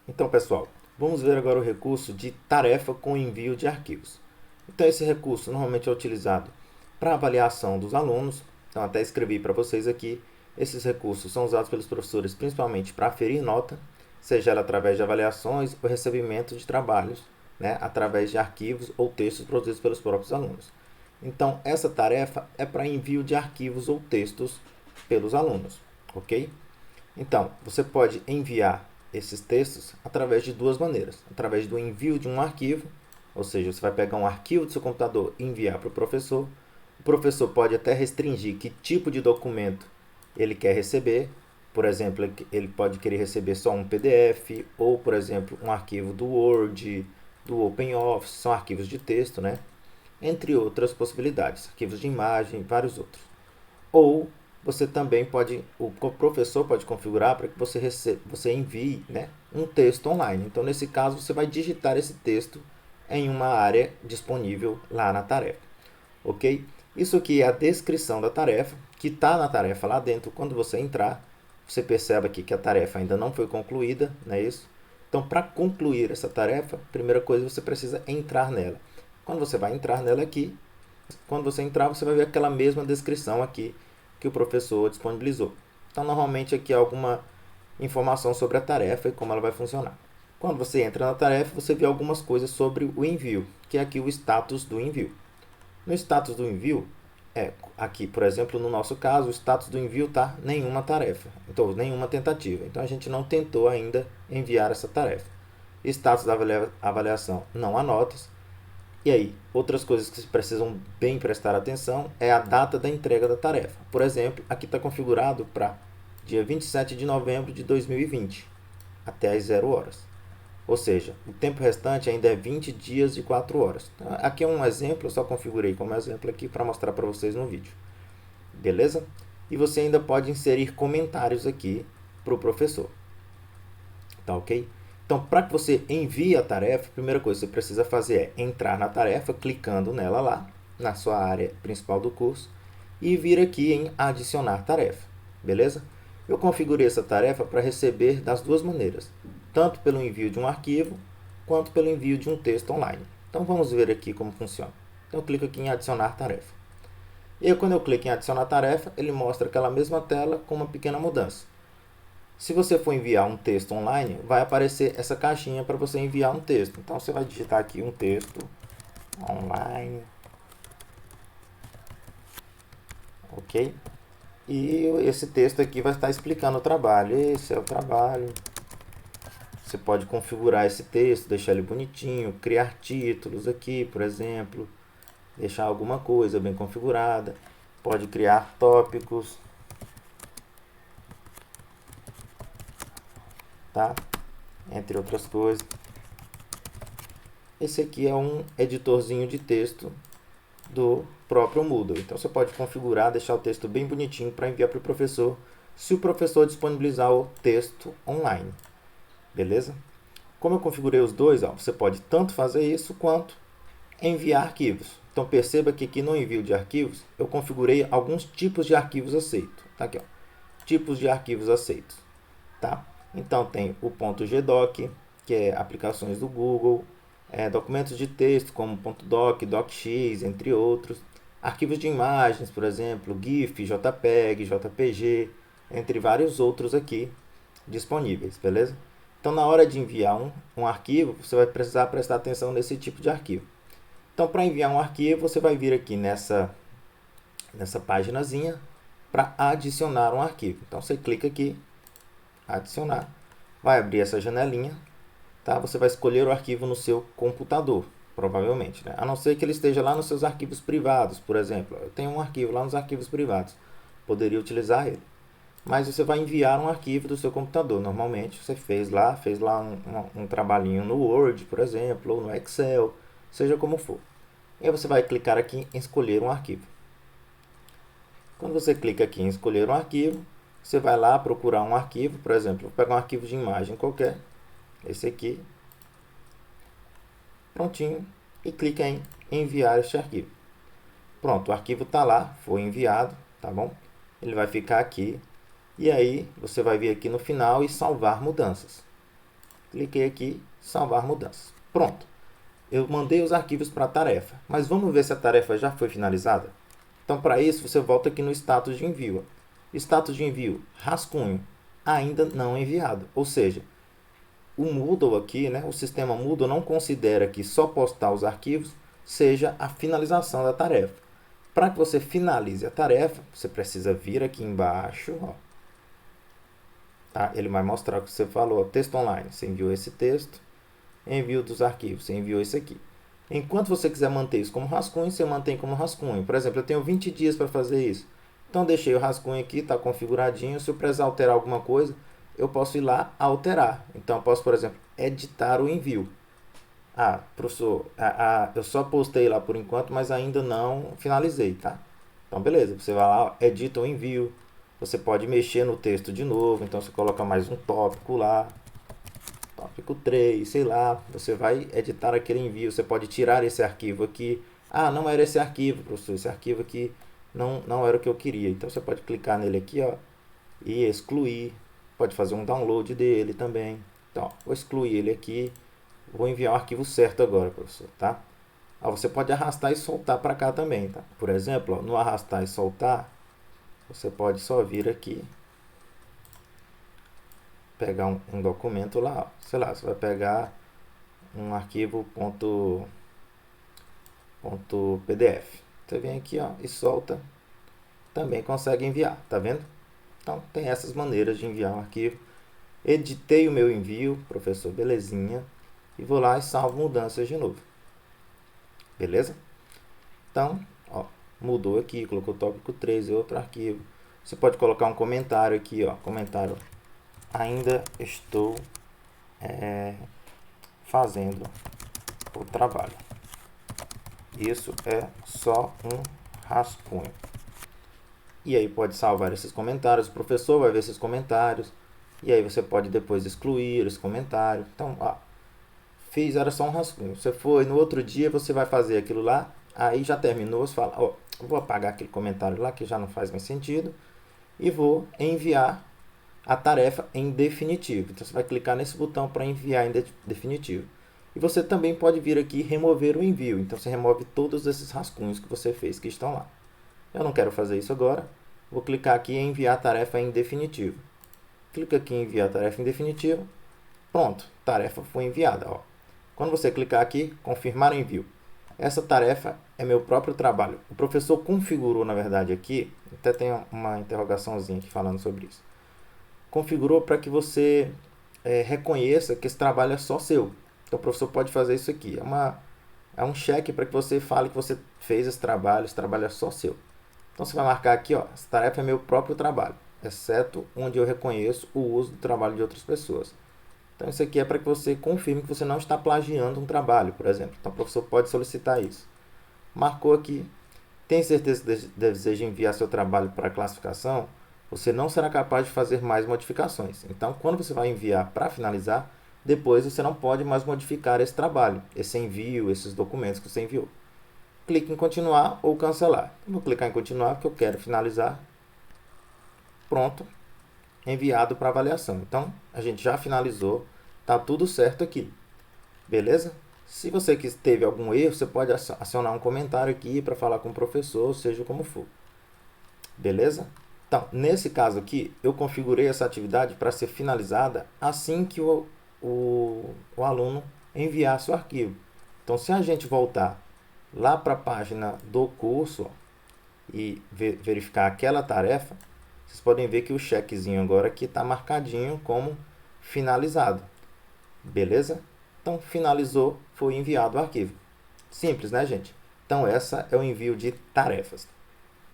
Então, pessoal, vamos ver agora o recurso de tarefa com envio de arquivos. Então, esse recurso normalmente é utilizado para avaliação dos alunos. Então, até escrevi para vocês aqui. Esses recursos são usados pelos professores principalmente para aferir nota, seja ela através de avaliações ou recebimento de trabalhos, né, através de arquivos ou textos produzidos pelos próprios alunos. Então, essa tarefa é para envio de arquivos ou textos pelos alunos, ok? Então, você pode enviar esses textos através de duas maneiras. Através do envio de um arquivo, ou seja, você vai pegar um arquivo do seu computador e enviar para o professor. O professor pode até restringir que tipo de documento ele quer receber. Por exemplo, ele pode querer receber só um PDF ou, por exemplo, um arquivo do Word, do OpenOffice, são arquivos de texto, né? Entre outras possibilidades, arquivos de imagem, vários outros. Ou você também pode, o professor pode configurar para que você envie, né, um texto online. Então, nesse caso, você vai digitar esse texto em uma área disponível lá na tarefa, ok? Isso aqui é a descrição da tarefa, que está na tarefa lá dentro. Quando você entrar, você percebe aqui que a tarefa ainda não foi concluída, não é isso? Então, para concluir essa tarefa, a primeira coisa você precisa entrar nela. Quando você vai entrar nela aqui, quando você entrar, você vai ver aquela mesma descrição aqui que o professor disponibilizou. Então, normalmente aqui há alguma informação sobre a tarefa e como ela vai funcionar. Quando você entra na tarefa, você vê algumas coisas sobre o envio, que é aqui o status do envio. No status do envio, aqui, por exemplo, no nosso caso, o status do envio está nenhuma tarefa, então nenhuma tentativa. Então a gente não tentou ainda enviar essa tarefa. Status da avaliação, não há notas. E aí, outras coisas que precisam bem prestar atenção é a data da entrega da tarefa. Por exemplo, aqui está configurado para dia 27 de novembro de 2020, até às 0 horas. Ou seja, o tempo restante ainda é 20 dias e 4 horas. Então, aqui é um exemplo, eu só configurei como exemplo aqui para mostrar para vocês no vídeo. Beleza? E você ainda pode inserir comentários aqui para o professor. Tá ok? Então, para que você envie a tarefa, a primeira coisa que você precisa fazer é entrar na tarefa, clicando nela lá, na sua área principal do curso, e vir aqui em adicionar tarefa, beleza? Eu configurei essa tarefa para receber das duas maneiras, tanto pelo envio de um arquivo, quanto pelo envio de um texto online. Então, vamos ver aqui como funciona. Então, eu clico aqui em adicionar tarefa. E aí, quando eu clico em adicionar tarefa, ele mostra aquela mesma tela com uma pequena mudança. Se você for enviar um texto online, vai aparecer essa caixinha para você enviar um texto. Então, você vai digitar aqui um texto online, ok? E esse texto aqui vai estar explicando o trabalho. Esse é o trabalho. Você pode configurar esse texto, deixar ele bonitinho, criar títulos aqui, por exemplo, deixar alguma coisa bem configurada. Pode criar tópicos, tá? Entre outras coisas. Esse aqui é um editorzinho de texto do próprio Moodle. Então você pode configurar, deixar o texto bem bonitinho para enviar para o professor, se o professor disponibilizar o texto online. Beleza? Como eu configurei os dois, você pode tanto fazer isso quanto enviar arquivos. Então perceba que aqui no envio de arquivos eu configurei alguns tipos de arquivos aceitos. Tá aqui, ó. Tipos de arquivos aceitos. Tá? Então tem o .gdoc, que é aplicações do Google, documentos de texto como .doc, docx, entre outros, arquivos de imagens, por exemplo, GIF, JPEG, JPG, entre vários outros aqui disponíveis, beleza? Então, na hora de enviar um arquivo, você vai precisar prestar atenção nesse tipo de arquivo. Então, para enviar um arquivo, você vai vir aqui nessa paginazinha para adicionar um arquivo. Então, você clica aqui, adicionar, vai abrir essa janelinha, tá? Você vai escolher o arquivo no seu computador, provavelmente, né? A não ser que ele esteja lá nos seus arquivos privados, por exemplo. Eu tenho um arquivo lá nos arquivos privados, poderia utilizar ele. Mas você vai enviar um arquivo do seu computador. Normalmente você fez lá um trabalhinho no Word, por exemplo, ou no Excel, seja como for. E aí você vai clicar aqui em escolher um arquivo. Quando você clica aqui em escolher um arquivo, você vai lá procurar um arquivo, por exemplo, vou pegar um arquivo de imagem qualquer, esse aqui, prontinho, e clica em enviar este arquivo. Pronto, o arquivo está lá, foi enviado, tá bom? Ele vai ficar aqui, e aí você vai vir aqui no final e salvar mudanças. Cliquei aqui, salvar mudanças. Pronto. Eu mandei os arquivos para a tarefa, mas vamos ver se a tarefa já foi finalizada? Então, para isso, você volta aqui no status de envio. Status de envio, rascunho, ainda não enviado. Ou seja, o Moodle aqui, né, o sistema Moodle não considera que só postar os arquivos seja a finalização da tarefa. Para que você finalize a tarefa, você precisa vir aqui embaixo, ó, tá? Ele vai mostrar o que você falou, texto online, você enviou esse texto, envio dos arquivos, você enviou isso aqui. Enquanto você quiser manter isso como rascunho, você mantém como rascunho. Por exemplo, eu tenho 20 dias para fazer isso. Então, deixei o rascunho aqui, está configuradinho. Se eu precisar alterar alguma coisa, eu posso ir lá alterar. Então, eu posso, por exemplo, editar o envio. Ah, professor, eu só postei lá por enquanto, mas ainda não finalizei, tá? Então, beleza. Você vai lá, edita o envio. Você pode mexer no texto de novo. Então, você coloca mais um tópico lá. Tópico 3, sei lá, você vai editar aquele envio, você pode tirar esse arquivo aqui. Ah, não era esse arquivo, professor, esse arquivo aqui não era o que eu queria. Então você pode clicar nele aqui, ó, e excluir. Pode fazer um download dele também. Então, ó, vou excluir ele aqui, vou enviar o arquivo certo agora, professor, tá? Ó, você pode arrastar e soltar para cá também, tá? Por exemplo, ó, no arrastar e soltar, você pode só vir aqui, pegar um documento lá, sei lá, você vai pegar um arquivo .pdf. Você vem aqui, ó, e solta, também consegue enviar, tá vendo? Então, tem essas maneiras de enviar um arquivo. Editei o meu envio, professor, belezinha, e vou lá e salvo mudanças de novo. Beleza? Então, ó, mudou aqui, colocou o tópico 3 e outro arquivo. Você pode colocar um comentário aqui, ó, comentário: ainda estou fazendo o trabalho. Isso é só um rascunho. E aí pode salvar esses comentários, o professor vai ver esses comentários, e aí você pode depois excluir esse comentário. Então, ó, fiz, era só um rascunho. Você foi, no outro dia você vai fazer aquilo lá, aí já terminou, você fala, ó, vou apagar aquele comentário lá que já não faz mais sentido, e vou enviar a tarefa em definitivo. Então você vai clicar nesse botão para enviar em definitivo. E você também pode vir aqui e remover o envio. Então você remove todos esses rascunhos que você fez que estão lá. Eu não quero fazer isso agora. Vou clicar aqui em enviar a tarefa em definitivo. Clica aqui em enviar a tarefa em definitivo. Pronto, tarefa foi enviada. Ó. Quando você clicar aqui, confirmar o envio. Essa tarefa é meu próprio trabalho. O professor configurou, na verdade, aqui, até tem uma interrogaçãozinha aqui falando sobre isso. Configurou para que você reconheça que esse trabalho é só seu. Então o professor pode fazer isso aqui. É um cheque para que você fale que você fez esse trabalho é só seu. Então você vai marcar aqui, ó, essa tarefa é meu próprio trabalho, exceto onde eu reconheço o uso do trabalho de outras pessoas. Então isso aqui é para que você confirme que você não está plagiando um trabalho, por exemplo. Então o professor pode solicitar isso. Marcou aqui. Tem certeza que deseja enviar seu trabalho para classificação? Você não será capaz de fazer mais modificações. Então, quando você vai enviar para finalizar, depois você não pode mais modificar esse trabalho, esse envio, esses documentos que você enviou. Clique em continuar ou cancelar. Eu vou clicar em continuar porque eu quero finalizar. Pronto. Enviado para avaliação. Então, a gente já finalizou. Tá tudo certo aqui. Beleza? Se você teve algum erro, você pode acionar um comentário aqui para falar com o professor, seja como for. Beleza? Então, nesse caso aqui, eu configurei essa atividade para ser finalizada assim que o aluno enviar seu arquivo. Então, se a gente voltar lá para a página do curso, ó, e verificar aquela tarefa, vocês podem ver que o chequezinho agora aqui está marcadinho como finalizado. Beleza? Então, finalizou, foi enviado o arquivo. Simples, né, gente? Então, essa é o envio de tarefas.